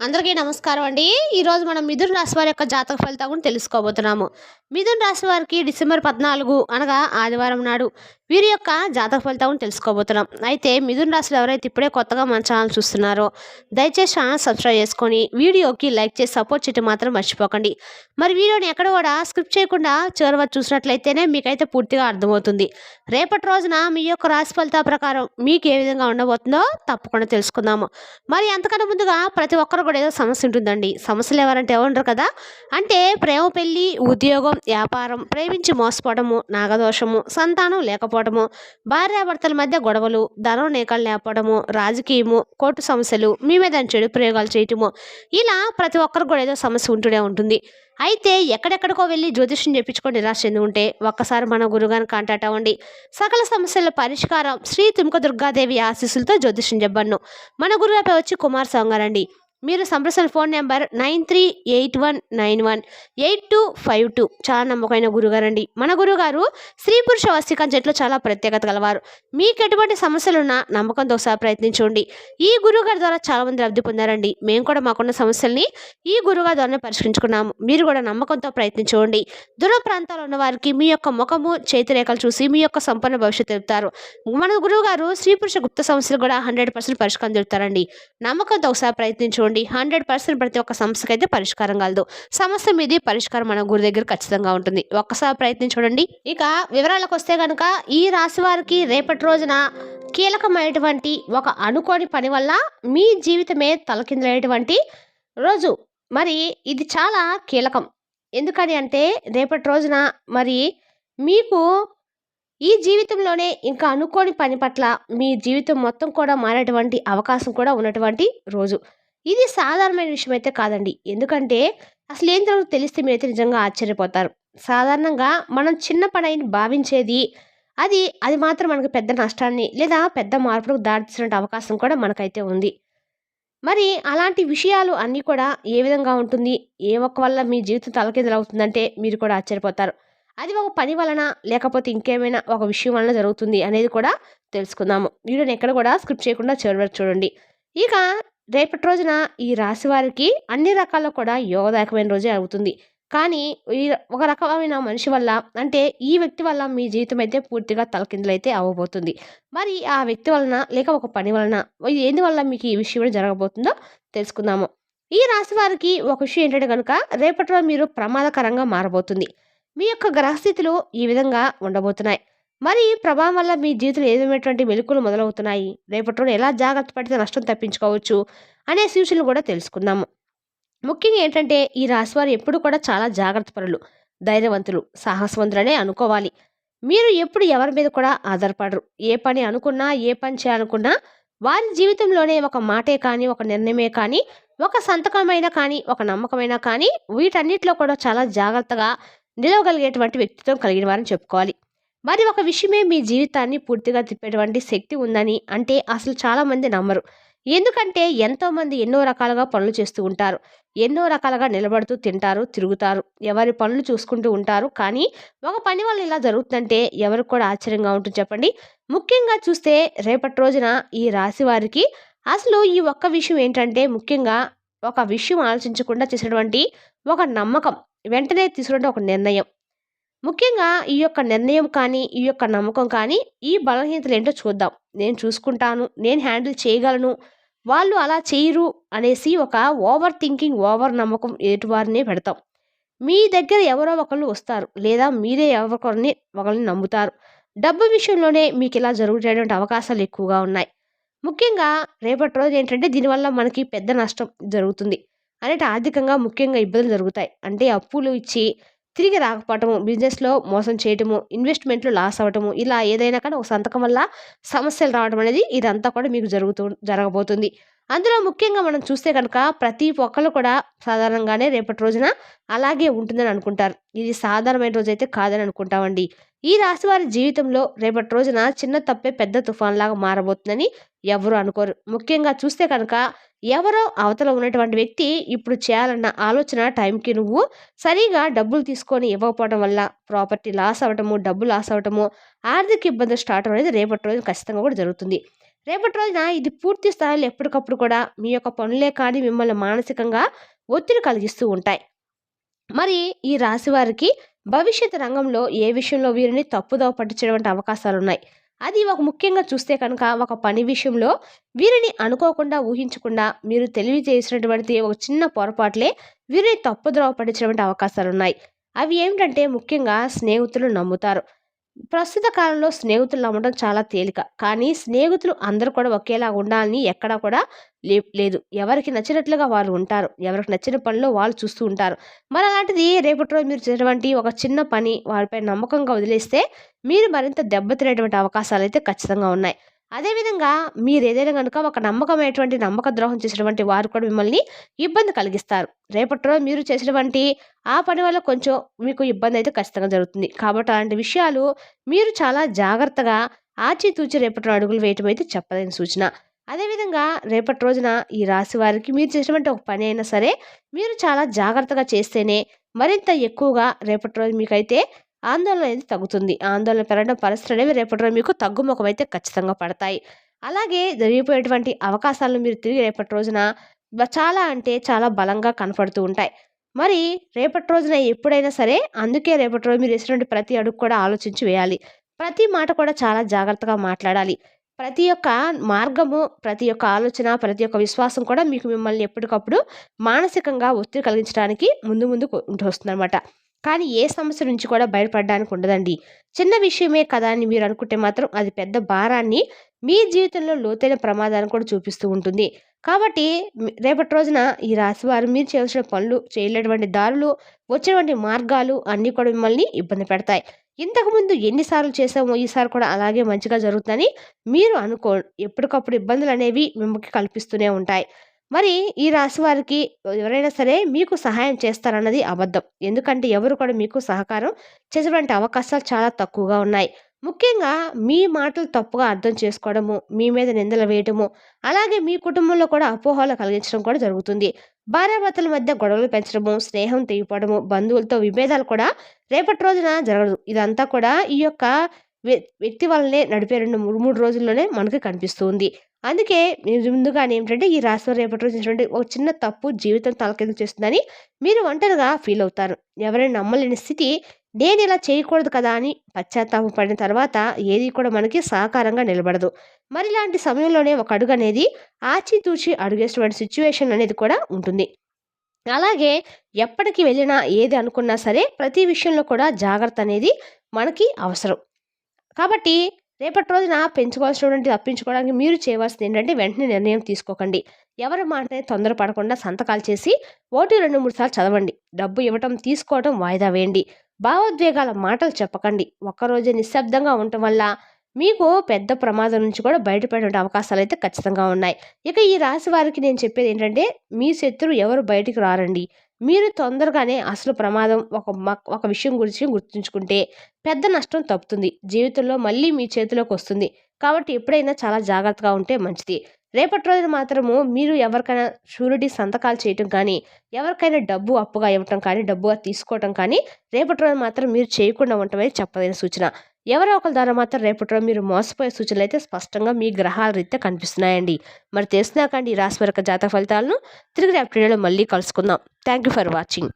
అందరికీ నమస్కారం అండి. ఈరోజు మనం మిథున రాశి వారి యొక్క జాతక ఫలితాలు కూడా తెలుసుకోబోతున్నాము. మిథున రాశి వారికి డిసెంబర్ 14 అనగా ఆదివారం నాడు వీరి యొక్క జాతక ఫలితాలను తెలుసుకోబోతున్నాం. అయితే మిథున రాశిలో ఎవరైతే ఇప్పుడే కొత్తగా మన ఛానల్ చూస్తున్నారో దయచేసి ఛానల్ సబ్స్క్రైబ్ చేసుకొని వీడియోకి లైక్ చేసి సపోర్ట్ చేయడం మాత్రం మర్చిపోకండి. మరి వీడియోని ఎక్కడ కూడా స్కిప్ చేయకుండా చివరి వరకు చూసినట్లయితేనే మీకైతే పూర్తిగా అర్థమవుతుంది. రేపటి రోజున మీ యొక్క రాశి ఫలితాల ప్రకారం మీకు ఏ విధంగా ఉండబోతుందో తప్పకుండా తెలుసుకుందాము. మరి అంతకన్నా ముందుగా ప్రతి ఒక్కరు కూడా ఏదో సమస్య ఉంటుందండి. సమస్యలు ఎవరంటే ఎవరుంటారు కదా, అంటే ప్రేమ, పెళ్లి, ఉద్యోగం, వ్యాపారం, ప్రేమించి మోసపోవడము, నాగదోషము, సంతానం లేకపోవడము, భార్యాభర్తల మధ్య గొడవలు, ధనం నేకలు లేకపోవడము, రాజకీయము, కోర్టు సమస్యలు, మీ మీద చెడు ప్రయోగాలు చేయటము, ఇలా ప్రతి ఒక్కరు కూడా ఏదో సమస్య ఉంటూనే ఉంటుంది. అయితే ఎక్కడెక్కడికో వెళ్ళి జ్యోతిష్యం చెప్పించుకొని నిరాశ చెంది ఉంటే ఒక్కసారి మన గురుగారిని కాంటాక్ట్ అవ్వండి. సకల సమస్యల పరిష్కారం శ్రీ తుమ్క దుర్గాదేవి ఆశీస్సులతో జ్యోతిష్యం చెప్పను. మన గురుగారిపై వచ్చి కుమార్ సాంగారండి. మీరు సంప్రదించిన ఫోన్ నెంబర్ 9381918252. చాలా నమ్మకమైన గురుగారండి. మన గురుగారు స్త్రీ పురుష వస్తీకరణ చెట్లు చాలా ప్రత్యేకత గలవారు. మీకు ఎటువంటి సమస్యలున్నా నమ్మకంతో ఒకసారి ప్రయత్నించండి. ఈ గురుగారి ద్వారా చాలా మంది లబ్ధి పొందారండి. మేము కూడా మాకున్న సమస్యల్ని ఈ గురుగారి ద్వారానే పరిష్కరించుకున్నాము. మీరు కూడా నమ్మకంతో ప్రయత్నించండి. దూర ప్రాంతాల్లో ఉన్న వారికి మీ యొక్క ముఖము చేతిరేఖలు చూసి మీ యొక్క సంపూర్ణ భవిష్యత్తు తెలుపుతారు. మన గురువుగారు స్త్రీ పురుష గుప్త సమస్యలు కూడా 100% పరిష్కారం తెలుపుతారండి. నమ్మకంతో ఒకసారి ప్రయత్నించండి. 100% ప్రతి ఒక్క సమస్యకి అయితే పరిష్కారం కలదు. సమస్య మీది పరిష్కారం మన గురి దగ్గర ఖచ్చితంగా ఉంటుంది. ఒక్కసారి ప్రయత్నించండి. ఇక వివరాలకు వస్తే కనుక ఈ రాశి వారికి రేపటి రోజున కీలకమైనటువంటి ఒక అనుకోని పని వల్ల మీ జీవితమే తలకిందులైనటువంటి రోజు. మరి ఇది చాలా కీలకం. ఎందుకని అంటే రేపటి రోజున మరి మీకు ఈ జీవితంలోనే ఇంకా అనుకోని పని పట్ల మీ జీవితం మొత్తం కూడా మారేటువంటి అవకాశం కూడా ఉన్నటువంటి రోజు. ఇది సాధారణమైన విషయం అయితే కాదండి. ఎందుకంటే అసలు ఏం జరుగుతుందో తెలిస్తే మీరైతే నిజంగా ఆశ్చర్యపోతారు. సాధారణంగా మనం చిన్న పనైన భావించేది అది మాత్రం మనకు పెద్ద నష్టాన్ని లేదా పెద్ద మార్పులకు దారితీసే అవకాశం కూడా మనకైతే ఉంది. మరి అలాంటి విషయాలు అన్నీ కూడా ఏ విధంగా ఉంటుంది, ఏ ఒక్క వల్ల మీ జీవితం తలకిందులవుతుందంటే మీరు కూడా ఆశ్చర్యపోతారు. అది ఒక పని వలన లేకపోతే ఇంకేమైనా ఒక విషయం వలన జరుగుతుంది అనేది కూడా తెలుసుకుందాము. వీడియోని ఎక్కడ కూడా స్కిప్ చేయకుండా చివరి వరకు చూడండి. ఇక రేపటి రోజున ఈ రాశి వారికి అన్ని రకాల కూడా యోగదాయకమైన రోజే అవుతుంది. కానీ ఈ ఒక రకమైన మనిషి వల్ల, అంటే ఈ వ్యక్తి వల్ల మీ జీవితం అయితే పూర్తిగా తలకిందులైతే అవ్వబోతుంది. మరి ఆ వ్యక్తి వలన లేక ఒక పని వలన ఏంది వల్ల మీకు ఈ విషయం జరగబోతుందో తెలుసుకుందాము. ఈ రాశి వారికి ఒక విషయం ఏంటంటే కనుక రేపటిలో మీరు ప్రమాదకరంగా మారబోతుంది. మీ యొక్క గ్రహస్థితులు ఈ విధంగా ఉండబోతున్నాయి. మరి ఈ ప్రభావం వల్ల మీ జీవితంలో ఏమైనటువంటి మెలకువలు మొదలవుతున్నాయి, రేపటి రోజున ఎలా జాగ్రత్త పడితే నష్టం తప్పించుకోవచ్చు అనే సూచనలు కూడా తెలుసుకుందాము. ముఖ్యంగా ఏంటంటే ఈ రాశివారు ఎప్పుడు కూడా చాలా జాగ్రత్త పరులు, ధైర్యవంతులు, సాహసవంతులనే అనుకోవాలి. మీరు ఎప్పుడు ఎవరి మీద కూడా ఆధారపడరు. ఏ పని అనుకున్నా, ఏ పని చేయాలనుకున్నా వారి జీవితంలోనే ఒక మాటే కానీ, ఒక నిర్ణయమే కానీ, ఒక సంతకమైనా కానీ, ఒక నమ్మకమైనా కానీ వీటన్నిటిలో కూడా చాలా జాగ్రత్తగా నిలవగలిగేటువంటి వ్యక్తిత్వం కలిగిన వారని చెప్పుకోవాలి. మరి ఒక విషయమే మీ జీవితాన్ని పూర్తిగా తిప్పేటువంటి శక్తి ఉందని అంటే అసలు చాలామంది నమ్మరు. ఎందుకంటే ఎంతోమంది ఎన్నో రకాలుగా పనులు చేస్తూ ఉంటారు. ఎన్నో రకాలుగా నిలబడుతూ తింటారు, తిరుగుతారు, ఎవరి పనులు చూసుకుంటూ ఉంటారు. కానీ ఒక పని వల్ల ఇలా జరుగుతుందంటే ఎవరికి కూడా ఆశ్చర్యంగా ఉంటుంది చెప్పండి. ముఖ్యంగా చూస్తే రేపటి రోజున ఈ రాశి వారికి అసలు ఈ ఒక్క విషయం ఏంటంటే ముఖ్యంగా ఒక విషయం ఆలోచించకుండా చేసినటువంటి ఒక నమ్మకం, వెంటనే తీసుకుంటే ఒక నిర్ణయం. ముఖ్యంగా ఈ యొక్క నిర్ణయం కానీ, ఈ యొక్క నమ్మకం కానీ, ఈ బలహీనతలు ఏంటో చూద్దాం. నేను చూసుకుంటాను, నేను హ్యాండిల్ చేయగలను, వాళ్ళు అలా చేయరు అనేసి ఒక ఓవర్ థింకింగ్, ఓవర్ నమ్మకం ఎదుటివారినే పెడతాం. మీ దగ్గర ఎవరో ఒకళ్ళు వస్తారు, లేదా మీరే ఒకరిని నమ్ముతారు. డబ్బు విషయంలోనే మీకు ఇలా జరుగుతున్నటువంటి అవకాశాలు ఎక్కువగా ఉన్నాయి. ముఖ్యంగా రేపటి రోజు ఏంటంటే దీనివల్ల మనకి పెద్ద నష్టం జరుగుతుంది. అంటే ఆర్థికంగా ముఖ్యంగా ఇబ్బందులు జరుగుతాయి. అంటే అప్పులు ఇచ్చి తిరిగి రాకపోవటము, బిజినెస్‌లో మోసం చేయటము, ఇన్వెస్ట్‌మెంట్‌లో లాస్ అవ్వటము, ఇలా ఏదైనా కానీ ఒక సంతకం వల్ల సమస్యలు రావడం అనేది ఇదంతా కూడా మీకు జరగబోతుంది. అందులో ముఖ్యంగా మనం చూస్తే కనుక ప్రతి ఒక్కళ్ళు కూడా సాధారణంగానే రేపటి రోజున అలాగే ఉంటుందని అనుకుంటారు. ఇది సాధారణమైన రోజైతే కాదని అనుకుంటామండి. ఈ రాశి వారి జీవితంలో రేపటి రోజున చిన్న తప్పే పెద్ద తుఫాన్‌లాగా మారబోతుందని ఎవరు అనుకోరు. ముఖ్యంగా చూస్తే కనుక ఎవరో అవతల ఉన్నటువంటి వ్యక్తి ఇప్పుడు చేయాలన్న ఆలోచన టైంకి నువ్వు సరిగా డబ్బులు తీసుకొని ఇవ్వకపోవడం వల్ల ప్రాపర్టీ లాస్ అవ్వటము, డబ్బు లాస్ అవ్వటము, ఆర్థిక ఇబ్బందులు స్టార్ట్ అనేది రేపటి రోజు ఖచ్చితంగా కూడా జరుగుతుంది. రేపటి రోజున ఇది పూర్తి స్థాయిలో ఎప్పటికప్పుడు కూడా మీ యొక్క పనులే కానీ మిమ్మల్ని మానసికంగా ఒత్తిడి కలిగిస్తూ ఉంటాయి. మరి ఈ రాశి వారికి భవిష్యత్ రంగంలో ఏ విషయంలో వీరిని తప్పుదోవ పట్టించేటువంటి అవకాశాలున్నాయి. అది ఒక ముఖ్యంగా చూస్తే కనుక ఒక పని విషయంలో వీరిని అనుకోకుండా, ఊహించకుండా మీరు తెలివి చేసినటువంటి ఒక చిన్న పొరపాట్లే వీరిని తప్పుదోవ పట్టించేటువంటి అవకాశాలున్నాయి. అవి ఏమిటంటే ముఖ్యంగా స్నేహితులు నమ్ముతారు. ప్రస్తుత కాలంలో స్నేహితులు నమ్మడం చాలా తేలిక. కానీ స్నేహితులు అందరూ కూడా ఒకేలా ఉండాలని ఎక్కడా కూడా లేదు. ఎవరికి నచ్చినట్లుగా వారు ఉంటారు. ఎవరికి నచ్చిన పనిలో వాళ్ళు చూస్తూ ఉంటారు. మరి అలాంటిది రేపటి రోజు మీరు చేసేటువంటి ఒక చిన్న పని వారిపై నమ్మకంగా వదిలేస్తే మీరు మరింత దెబ్బతినేటువంటి అవకాశాలైతే ఖచ్చితంగా ఉన్నాయి. అదేవిధంగా మీరేదైనా గనుక ఒక నమ్మకమైనటువంటి నమ్మక ద్రోహం చేసినటువంటి వారు కూడా మిమ్మల్ని ఇబ్బంది కలిగిస్తారు. రేపటి రోజు మీరు చేసినటువంటి ఆ పని వల్ల కొంచెం మీకు ఇబ్బందయితే ఖచ్చితంగా జరుగుతుంది. కాబట్టి అలాంటి విషయాలు మీరు చాలా జాగ్రత్తగా ఆచితూచి రేపటి రోజు అడుగులు వేయటం అయితే చెప్పదగిన సూచన. అదేవిధంగా రేపటి రోజున ఈ రాశి వారికి మీరు చేసినటువంటి ఒక పని అయినా సరే మీరు చాలా జాగ్రత్తగా చేస్తేనే మరింత ఎక్కువగా రేపటి రోజు మీకైతే ఆందోళన అనేది తగ్గుతుంది. ఆందోళన పెరగడం పరిస్థితులనేవి రేపటి రోజు మీకు తగ్గుముఖం అయితే ఖచ్చితంగా పడతాయి. అలాగే జరిగిపోయేటువంటి అవకాశాలను మీరు తిరిగి రేపటి రోజున చాలా అంటే చాలా బలంగా కనపడుతూ ఉంటాయి. మరి రేపటి రోజున ఎప్పుడైనా సరే అందుకే రేపటి రోజు మీరు వేసినటువంటి ప్రతి అడుగు కూడా ఆలోచించి వేయాలి. ప్రతి మాట కూడా చాలా జాగ్రత్తగా మాట్లాడాలి. ప్రతి ఒక్క మార్గము, ప్రతి ఒక్క ఆలోచన, ప్రతి ఒక్క విశ్వాసం కూడా మీకు మిమ్మల్ని ఎప్పటికప్పుడు మానసికంగా ఒత్తిడి కలిగించడానికి ముందు ముందుకు వస్తుందనమాట. కానీ ఏ సమస్య నుంచి కూడా బయటపడడానికి ఉండదండి. చిన్న విషయమే కదా అని మీరు అనుకుంటే మాత్రం అది పెద్ద భారాన్ని మీ జీవితంలో లోతైన ప్రమాదాన్ని కూడా చూపిస్తూ ఉంటుంది. కాబట్టి రేపటి రోజున ఈ రాశివారు మీరు చేయాల్సిన పనులు, చేయలేటువంటి దారులు, వచ్చేటువంటి మార్గాలు అన్నీ కూడా మిమ్మల్ని ఇబ్బంది పెడతాయి. ఇంతకుముందు ఎన్నిసార్లు చేసామో ఈసారి కూడా అలాగే మంచిగా జరుగుతుందని మీరు ఎప్పటికప్పుడు ఇబ్బందులు అనేవి మిమ్మల్ని కల్పిస్తూనే ఉంటాయి. మరి ఈ రాశి వారికి ఎవరైనా సరే మీకు సహాయం చేస్తారన్నది అబద్ధం. ఎందుకంటే ఎవరు కూడా మీకు సహకారం చేసేటువంటి అవకాశాలు చాలా తక్కువగా ఉన్నాయి. ముఖ్యంగా మీ మాటలు తప్పుగా అర్థం చేసుకోవడము, మీ మీద నిందలు వేయటము, అలాగే మీ కుటుంబంలో కూడా అపోహలు కలిగించడం కూడా జరుగుతుంది. భార్యాభర్తల మధ్య గొడవలు పెంచడము, స్నేహం తెగిపోవడము, బంధువులతో విభేదాలు కూడా రేపటి రోజున జరగదు. ఇదంతా కూడా ఈ యొక్క వ్యక్తి వల్లనే నడిపే 2-3 రోజుల్లోనే మనకి కనిపిస్తూ ఉంది. అందుకే మీరు ముందుగానే ఏమిటంటే ఈ రాశివారు రేపటి రోజు చేసినటువంటి ఒక చిన్న తప్పు జీవితం తలకిందులు చేస్తుందని మీరు ఒంటరిగా ఫీల్ అవుతారు. ఎవరైనా నమ్మలేని స్థితి, నేను ఇలా చేయకూడదు కదా అని పశ్చాత్తాపం పడిన తర్వాత ఏది కూడా మనకి సహకారంగా నిలబడదు. మరి ఇలాంటి సమయంలోనే ఒక అడుగు అనేది ఆచితూచి అడుగేసినటువంటి సిచ్యువేషన్ అనేది కూడా ఉంటుంది. అలాగే ఎప్పటికి వెళ్ళినా ఏది అనుకున్నా సరే ప్రతి విషయంలో కూడా జాగ్రత్త అనేది మనకి అవసరం. కాబట్టి రేపటి రోజున పెంచుకోవాల్సినటువంటి తప్పించుకోవడానికి మీరు చేయవలసింది ఏంటంటే వెంటనే నిర్ణయం తీసుకోకండి. ఎవరి మాటనే తొందరపడకుండా సంతకాలు చేసి 1, 2, 3 సార్లు చదవండి. డబ్బు ఇవ్వటం, తీసుకోవటం వాయిదా వేయండి. భావోద్వేగాల మాటలు చెప్పకండి. ఒక్కరోజే నిశ్శబ్దంగా ఉండటం వల్ల మీకు పెద్ద ప్రమాదం నుంచి కూడా బయటపడే అవకాశాలు అయితే ఖచ్చితంగా ఉన్నాయి. ఇక ఈ రాశి వారికి నేను చెప్పేది ఏంటంటే మీ శత్రువు ఎవరు బయటికి రారండి. మీరు తొందరగానే అసలు ప్రమాదం ఒక విషయం గురించి గుర్తుంచుకుంటే పెద్ద నష్టం తప్పుతుంది. జీవితంలో మళ్ళీ మీ చేతిలోకి వస్తుంది. కాబట్టి ఎప్పుడైనా చాలా జాగ్రత్తగా ఉంటే మంచిది. రేపటి రోజున మాత్రము మీరు ఎవరికైనా షూరిటీ సంతకాలు చేయటం కానీ, ఎవరికైనా డబ్బు అప్పుగా ఇవ్వటం కానీ, డబ్బుగా తీసుకోవటం కానీ రేపటి రోజు మాత్రం మీరు చేయకుండా ఉండటమే చెప్పదగిన సూచన. ఎవరో ఒకరి ద్వారా మాత్రం రేపటి రోజు మీరు మోసపోయే సూచనలు అయితే స్పష్టంగా మీ గ్రహాల రీత్యా కనిపిస్తున్నాయండి. మరి తెలిసినాకండి ఈ రాశి వారి యొక్క జాతక ఫలితాలను తిరిగి రేపటి వీడియోలో మళ్ళీ కలుసుకుందాం. Thank you for watching.